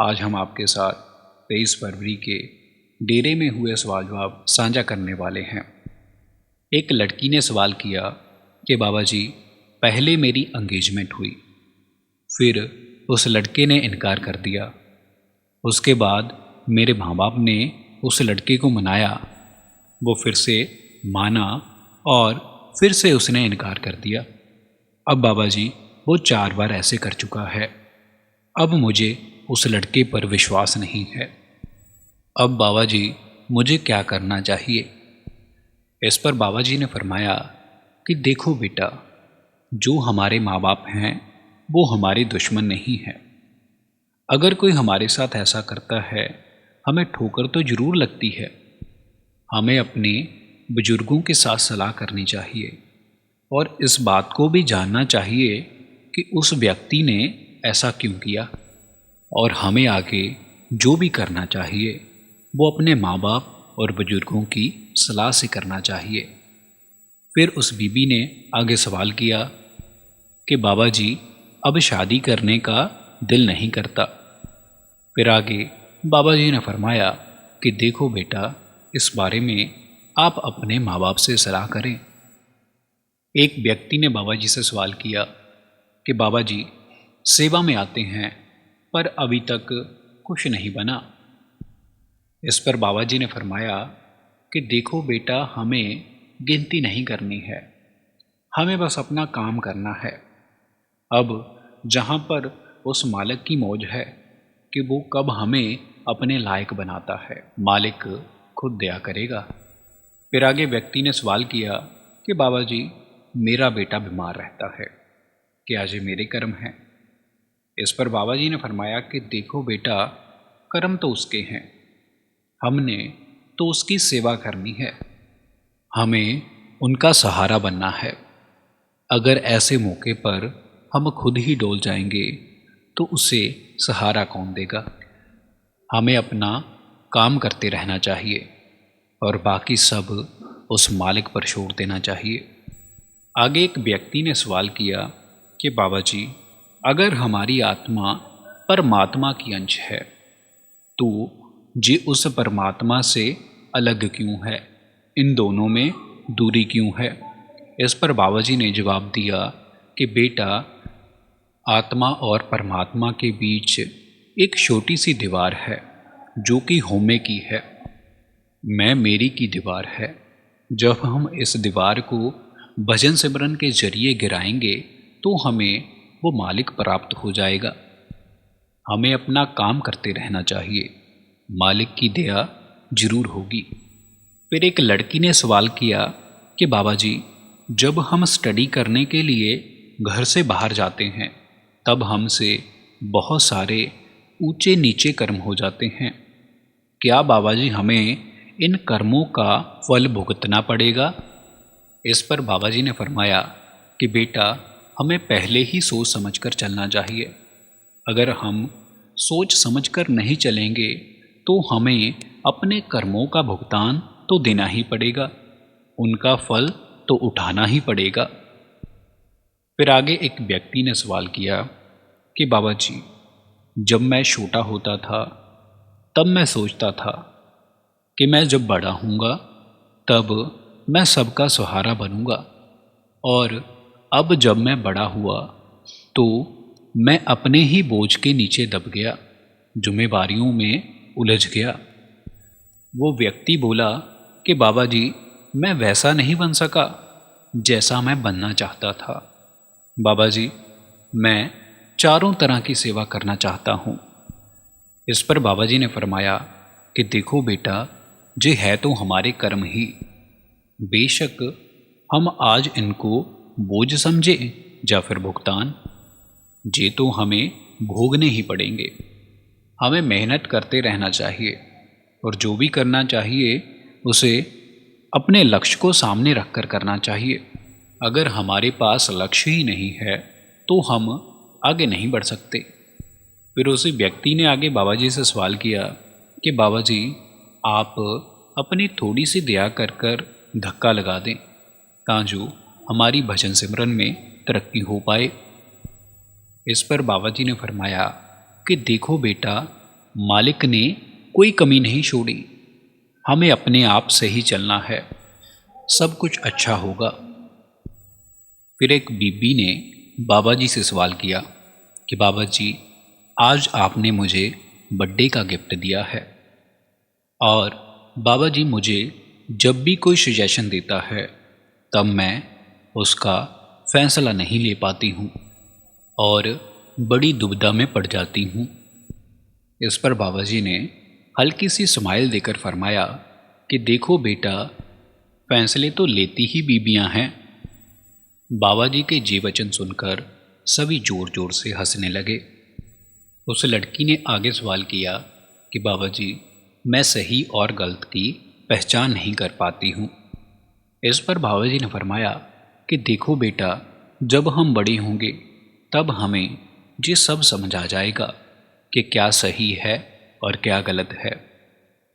आज हम आपके साथ 23 फरवरी के डेरे में हुए सवाल जवाब साझा करने वाले हैं। एक लड़की ने सवाल किया कि बाबा जी, पहले मेरी एंगेजमेंट हुई, फिर उस लड़के ने इनकार कर दिया। उसके बाद मेरे माँ बाप ने उस लड़के को मनाया, वो फिर से माना और फिर से उसने इनकार कर दिया। अब बाबा जी, वो 4 बार ऐसे कर चुका है। अब मुझे उस लड़के पर विश्वास नहीं है। अब बाबा जी, मुझे क्या करना चाहिए? इस पर बाबा जी ने फरमाया कि देखो बेटा, जो हमारे माँ बाप हैं वो हमारे दुश्मन नहीं हैं। अगर कोई हमारे साथ ऐसा करता है, हमें ठोकर तो जरूर लगती है। हमें अपने बुजुर्गों के साथ सलाह करनी चाहिए और इस बात को भी जानना चाहिए कि उस व्यक्ति ने ऐसा क्यों किया, और हमें आगे जो भी करना चाहिए वो अपने माँ बाप और बुजुर्गों की सलाह से करना चाहिए। फिर उस बीबी ने आगे सवाल किया कि बाबा जी, अब शादी करने का दिल नहीं करता। फिर आगे बाबा जी ने फरमाया कि देखो बेटा, इस बारे में आप अपने माँ बाप से सलाह करें। एक व्यक्ति ने बाबा जी से सवाल किया कि बाबा जी, सेवा में आते हैं पर अभी तक कुछ नहीं बना। इस पर बाबा जी ने फरमाया कि देखो बेटा, हमें गिनती नहीं करनी है, हमें बस अपना काम करना है। अब जहाँ पर उस मालिक की मौज है कि वो कब हमें अपने लायक बनाता है, मालिक खुद दया करेगा। फिर आगे व्यक्ति ने सवाल किया कि बाबा जी, मेरा बेटा बीमार रहता है, क्या ये मेरे कर्म हैं? इस पर बाबा जी ने फरमाया कि देखो बेटा, कर्म तो उसके हैं, हमने तो उसकी सेवा करनी है, हमें उनका सहारा बनना है। अगर ऐसे मौके पर हम खुद ही डोल जाएंगे तो उसे सहारा कौन देगा? हमें अपना काम करते रहना चाहिए और बाकी सब उस मालिक पर छोड़ देना चाहिए। आगे एक व्यक्ति ने सवाल किया कि बाबा जी, अगर हमारी आत्मा परमात्मा की अंश है तो ये उस परमात्मा से अलग क्यों है? इन दोनों में दूरी क्यों है? इस पर बाबा जी ने जवाब दिया कि बेटा, आत्मा और परमात्मा के बीच एक छोटी सी दीवार है जो कि होमे की है, मैं मेरी की दीवार है। जब हम इस दीवार को भजन सिमरन के जरिए गिराएंगे तो हमें वो मालिक प्राप्त हो जाएगा। हमें अपना काम करते रहना चाहिए, मालिक की दया जरूर होगी। फिर एक लड़की ने सवाल किया कि बाबा जी, जब हम स्टडी करने के लिए घर से बाहर जाते हैं तब हमसे बहुत सारे ऊंचे नीचे कर्म हो जाते हैं, क्या बाबा जी हमें इन कर्मों का फल भुगतना पड़ेगा? इस पर बाबा जी ने फरमाया कि बेटा, हमें पहले ही सोच समझकर चलना चाहिए। अगर हम सोच समझकर नहीं चलेंगे तो हमें अपने कर्मों का भुगतान तो देना ही पड़ेगा, उनका फल तो उठाना ही पड़ेगा। फिर आगे एक व्यक्ति ने सवाल किया कि बाबा जी, जब मैं छोटा होता था तब मैं सोचता था कि मैं जब बड़ा हूँगा तब मैं सबका सहारा बनूंगा, और अब जब मैं बड़ा हुआ तो मैं अपने ही बोझ के नीचे दब गया, जिम्मेवारियों में उलझ गया। वो व्यक्ति बोला कि बाबा जी, मैं वैसा नहीं बन सका जैसा मैं बनना चाहता था। बाबा जी, मैं चारों तरह की सेवा करना चाहता हूँ। इस पर बाबा जी ने फरमाया कि देखो बेटा, ये है तो हमारे कर्म ही। बेशक हम आज इनको बोझ समझे या फिर भुगतान, ये तो हमें भोगने ही पड़ेंगे। हमें मेहनत करते रहना चाहिए और जो भी करना चाहिए उसे अपने लक्ष्य को सामने रखकर करना चाहिए। अगर हमारे पास लक्ष्य ही नहीं है तो हम आगे नहीं बढ़ सकते। फिर उसी व्यक्ति ने आगे बाबा जी से सवाल किया कि बाबा जी, आप अपनी थोड़ी सी दया कर कर धक्का लगा दें ताजो हमारी भजन सिमरन में तरक्की हो पाए। इस पर बाबा जी ने फरमाया कि देखो बेटा, मालिक ने कोई कमी नहीं छोड़ी। हमें अपने आप से ही चलना है, सब कुछ अच्छा होगा। फिर एक बीबी ने बाबा जी से सवाल किया कि बाबा जी, आज आपने मुझे बर्थडे का गिफ्ट दिया है और बाबा जी मुझे जब भी कोई सजेशन देता है तब मैं उसका फैसला नहीं ले पाती हूँ और बड़ी दुविधा में पड़ जाती हूँ। इस पर बाबा जी ने हल्की सी स्माइल देकर फरमाया कि देखो बेटा, फैसले तो लेती ही बीबियाँ हैं। बाबा जी के ये वचन सुनकर सभी जोर जोर से हंसने लगे। उस लड़की ने आगे सवाल किया कि बाबा जी, मैं सही और गलत की पहचान नहीं कर पाती हूँ। इस पर बाबा जी ने फरमाया कि देखो बेटा, जब हम बड़े होंगे तब हमें ये सब समझ आ जाएगा कि क्या सही है और क्या गलत है।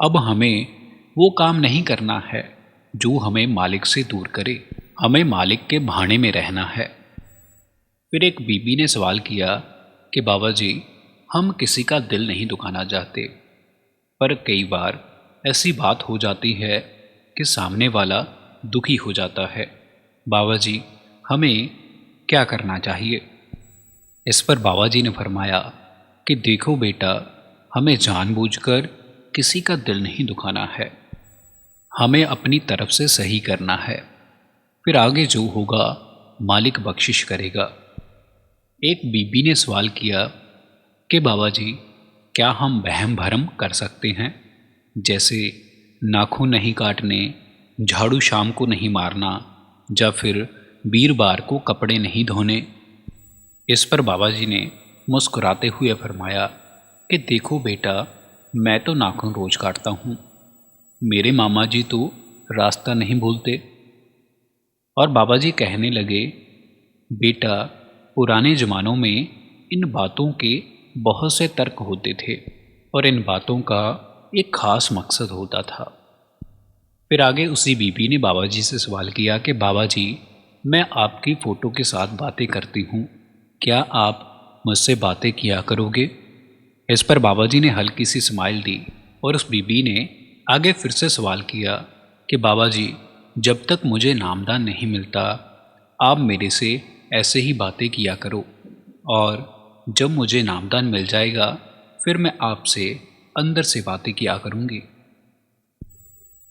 अब हमें वो काम नहीं करना है जो हमें मालिक से दूर करे, हमें मालिक के भाने में रहना है। फिर एक बीबी ने सवाल किया कि बाबा जी, हम किसी का दिल नहीं दुखाना चाहते, पर कई बार ऐसी बात हो जाती है कि सामने वाला दुखी हो जाता है। बाबा जी, हमें क्या करना चाहिए? इस पर बाबा जी ने फरमाया कि देखो बेटा, हमें जानबूझकर किसी का दिल नहीं दुखाना है, हमें अपनी तरफ से सही करना है, फिर आगे जो होगा मालिक बख्शिश करेगा। एक बीबी ने सवाल किया कि बाबा जी, क्या हम वहम भरम कर सकते हैं, जैसे नाखून नहीं काटने, झाड़ू शाम को नहीं मारना, या फिर वीरवार को कपड़े नहीं धोने? इस पर बाबा जी ने मुस्कुराते हुए फरमाया कि देखो बेटा, मैं तो नाखून रोज काटता हूँ, मेरे मामा जी तो रास्ता नहीं भूलते। और बाबा जी कहने लगे, बेटा, पुराने ज़मानों में इन बातों के बहुत से तर्क होते थे और इन बातों का एक ख़ास मकसद होता था। फिर आगे उसी बीबी ने बाबा जी से सवाल किया कि बाबा जी, मैं आपकी फ़ोटो के साथ बातें करती हूँ, क्या आप मुझसे बातें किया करोगे? इस पर बाबा जी ने हल्की सी स्माइल दी और उस बीबी ने आगे फिर से सवाल किया कि बाबा जी, जब तक मुझे नामदान नहीं मिलता आप मेरे से ऐसे ही बातें किया करो, और जब मुझे नामदान मिल जाएगा फिर मैं आपसे अंदर से बातें किया करूँगी।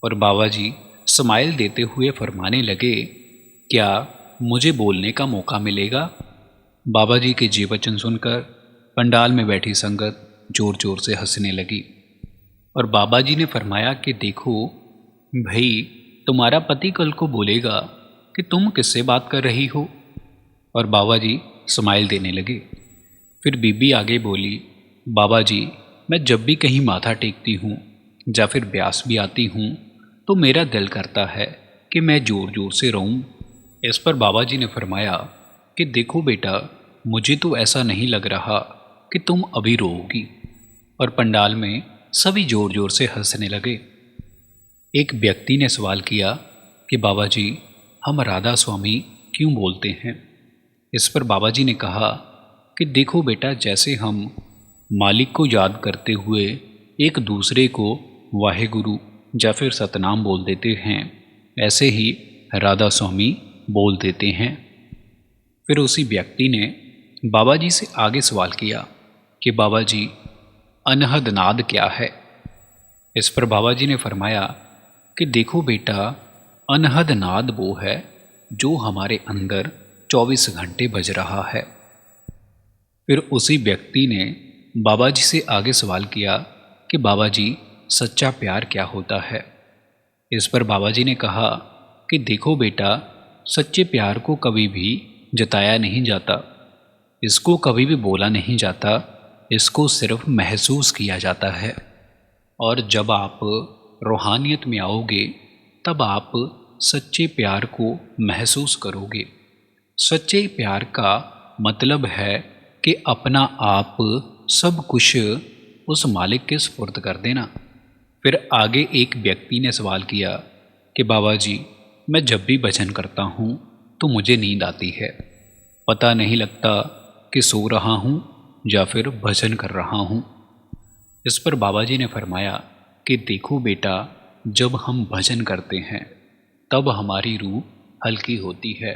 और बाबा जी स्माइल देते हुए फरमाने लगे, क्या मुझे बोलने का मौका मिलेगा? बाबा जी के ये वचन सुनकर पंडाल में बैठी संगत जोर जोर से हंसने लगी और बाबा जी ने फरमाया कि देखो भाई, तुम्हारा पति कल को बोलेगा कि तुम किससे बात कर रही हो। और बाबा जी स्माइल देने लगे। फिर बीबी आगे बोली, बाबा जी, मैं जब भी कहीं माथा टेकती हूँ या फिर ब्यास भी आती हूँ तो मेरा दिल करता है कि मैं ज़ोर ज़ोर से रोऊं। इस पर बाबा जी ने फरमाया कि देखो बेटा, मुझे तो ऐसा नहीं लग रहा कि तुम अभी रोओगी। और पंडाल में सभी ज़ोर ज़ोर से हंसने लगे। एक व्यक्ति ने सवाल किया कि बाबा जी, हम राधा स्वामी क्यों बोलते हैं? इस पर बाबा जी ने कहा कि देखो बेटा, जैसे हम मालिक को याद करते हुए एक दूसरे को वाहेगुरु या फिर सतनाम बोल देते हैं, ऐसे ही राधा स्वामी बोल देते हैं। फिर उसी व्यक्ति ने बाबा जी से आगे सवाल किया कि बाबा जी, अनहद नाद क्या है? इस पर बाबा जी ने फरमाया कि देखो बेटा, अनहद नाद वो है जो हमारे अंदर 24 घंटे बज रहा है। फिर उसी व्यक्ति ने बाबा जी से आगे सवाल किया कि बाबा जी, सच्चा प्यार क्या होता है? इस पर बाबा जी ने कहा कि देखो बेटा, सच्चे प्यार को कभी भी जताया नहीं जाता, इसको कभी भी बोला नहीं जाता, इसको सिर्फ महसूस किया जाता है। और जब आप रूहानियत में आओगे तब आप सच्चे प्यार को महसूस करोगे। सच्चे प्यार का मतलब है कि अपना आप सब कुछ उस मालिक के सुपुर्द कर देना। फिर आगे एक व्यक्ति ने सवाल किया कि बाबा जी, मैं जब भी भजन करता हूँ तो मुझे नींद आती है, पता नहीं लगता कि सो रहा हूँ या फिर भजन कर रहा हूँ। इस पर बाबा जी ने फरमाया कि देखो बेटा, जब हम भजन करते हैं तब हमारी रूह हल्की होती है,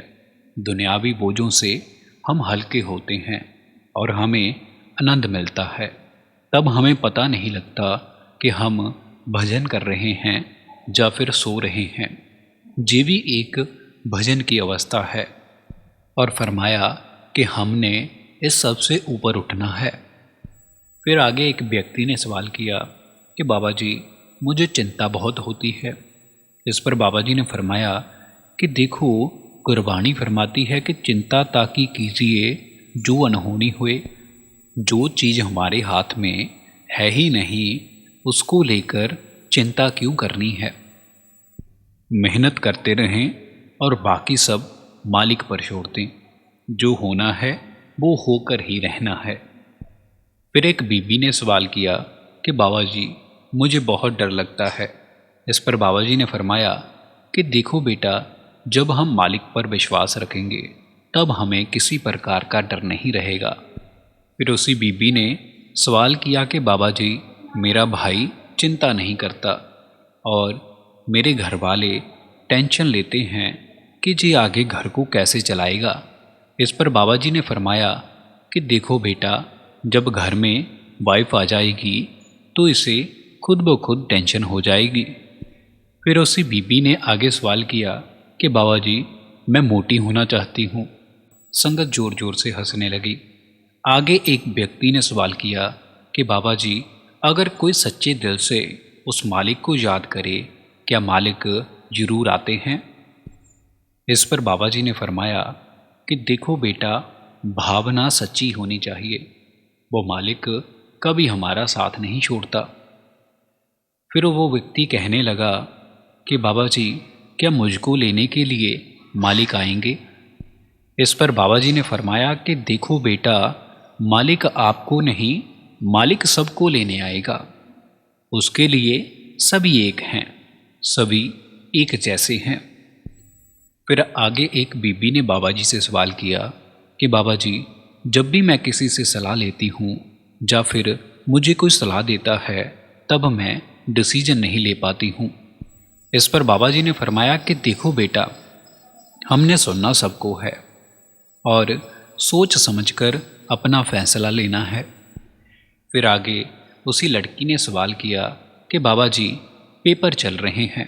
दुनियावी बोझों से हम हल्के होते हैं और हमें आनंद मिलता है। तब हमें पता नहीं लगता कि हम भजन कर रहे हैं या फिर सो रहे हैं। ये भी एक भजन की अवस्था है। और फरमाया कि हमने इस सब से ऊपर उठना है। फिर आगे एक व्यक्ति ने सवाल किया कि बाबा जी, मुझे चिंता बहुत होती है। इस पर बाबा जी ने फरमाया कि देखो, कुर्बानी फरमाती है कि चिंता ताकि कीजिए जो अनहोनी हुए। जो चीज़ हमारे हाथ में है ही नहीं, उसको लेकर चिंता क्यों करनी है। मेहनत करते रहें और बाकी सब मालिक पर छोड़ दें। जो होना है वो होकर ही रहना है। फिर एक बीबी ने सवाल किया कि बाबा जी, मुझे बहुत डर लगता है। इस पर बाबा जी ने फरमाया कि देखो बेटा, जब हम मालिक पर विश्वास रखेंगे तब हमें किसी प्रकार का डर नहीं रहेगा। फिर उसी बीबी ने सवाल किया कि बाबा जी, मेरा भाई चिंता नहीं करता और मेरे घर वाले टेंशन लेते हैं कि जी आगे घर को कैसे चलाएगा। इस पर बाबा जी ने फरमाया कि देखो बेटा, जब घर में वाइफ आ जाएगी तो इसे खुद ब खुद टेंशन हो जाएगी। फिर उसी बीबी ने आगे सवाल किया कि बाबा जी, मैं मोटी होना चाहती हूँ। संगत जोर जोर से हंसने लगी। आगे एक व्यक्ति ने सवाल किया कि बाबा जी, अगर कोई सच्चे दिल से उस मालिक को याद करे, क्या मालिक जरूर आते हैं। इस पर बाबा जी ने फरमाया कि देखो बेटा, भावना सच्ची होनी चाहिए, वो मालिक कभी हमारा साथ नहीं छोड़ता। फिर वो व्यक्ति कहने लगा कि बाबा जी, क्या मुझको लेने के लिए मालिक आएंगे। इस पर बाबा जी ने फरमाया कि देखो बेटा, मालिक आपको नहीं, मालिक सबको लेने आएगा। उसके लिए सभी एक हैं, सभी एक जैसे हैं। फिर आगे एक बीबी ने बाबा जी से सवाल किया कि बाबा जी, जब भी मैं किसी से सलाह लेती हूँ या फिर मुझे कोई सलाह देता है तब मैं डिसीजन नहीं ले पाती हूँ। इस पर बाबा जी ने फरमाया कि देखो बेटा, हमने सुनना सबको है और सोच समझकर अपना फैसला लेना है। फिर आगे उसी लड़की ने सवाल किया कि बाबा जी, पेपर चल रहे हैं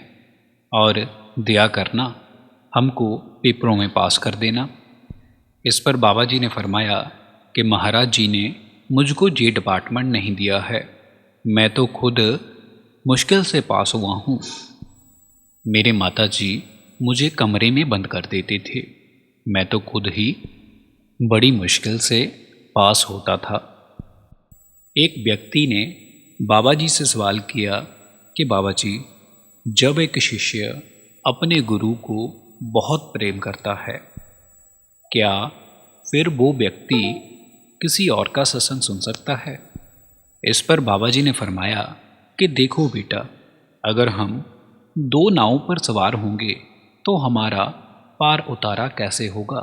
और दया करना, हमको पेपरों में पास कर देना। इस पर बाबा जी ने फरमाया कि महाराज जी ने मुझको ये डिपार्टमेंट नहीं दिया है, मैं तो खुद मुश्किल से पास हुआ हूँ। मेरे माता जी मुझे कमरे में बंद कर देते थे, मैं तो खुद ही बड़ी मुश्किल से पास होता था। एक व्यक्ति ने बाबा जी से सवाल किया कि बाबा जी, जब एक शिष्य अपने गुरु को बहुत प्रेम करता है, क्या फिर वो व्यक्ति किसी और का सत्संग सुन सकता है। इस पर बाबा जी ने फरमाया कि देखो बेटा, अगर हम दो नावों पर सवार होंगे तो हमारा पार उतारा कैसे होगा।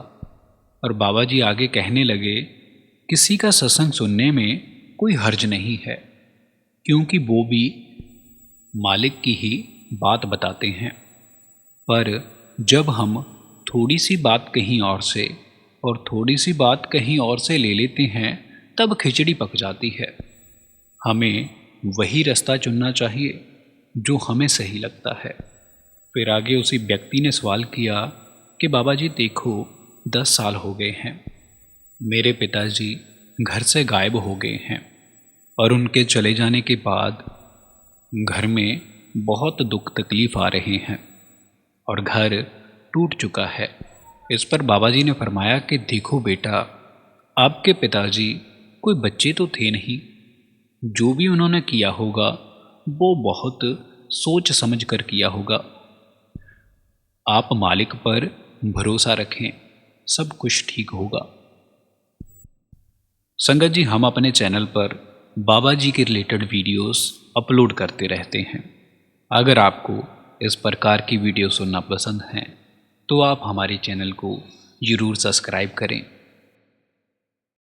और बाबा जी आगे कहने लगे, किसी का सत्संग सुनने में कोई हर्ज नहीं है, क्योंकि वो भी मालिक की ही बात बताते हैं। पर जब हम थोड़ी सी बात कहीं और से और थोड़ी सी बात कहीं और से ले लेते हैं तब खिचड़ी पक जाती है। हमें वही रास्ता चुनना चाहिए जो हमें सही लगता है। फिर आगे उसी व्यक्ति ने सवाल किया कि बाबा जी देखो, 10 साल हो गए हैं, मेरे पिताजी घर से गायब हो गए हैं और उनके चले जाने के बाद घर में बहुत दुख तकलीफ आ रहे हैं और घर टूट चुका है। इस पर बाबा जी ने फरमाया कि देखो बेटा, आपके पिताजी कोई बच्चे तो थे नहीं, जो भी उन्होंने किया होगा वो बहुत सोच समझ कर किया होगा। आप मालिक पर भरोसा रखें, सब कुछ ठीक होगा। संगत जी, हम अपने चैनल पर बाबा जी के रिलेटेड वीडियोस अपलोड करते रहते हैं। अगर आपको इस प्रकार की वीडियो सुनना पसंद है तो आप हमारे चैनल को ज़रूर सब्सक्राइब करें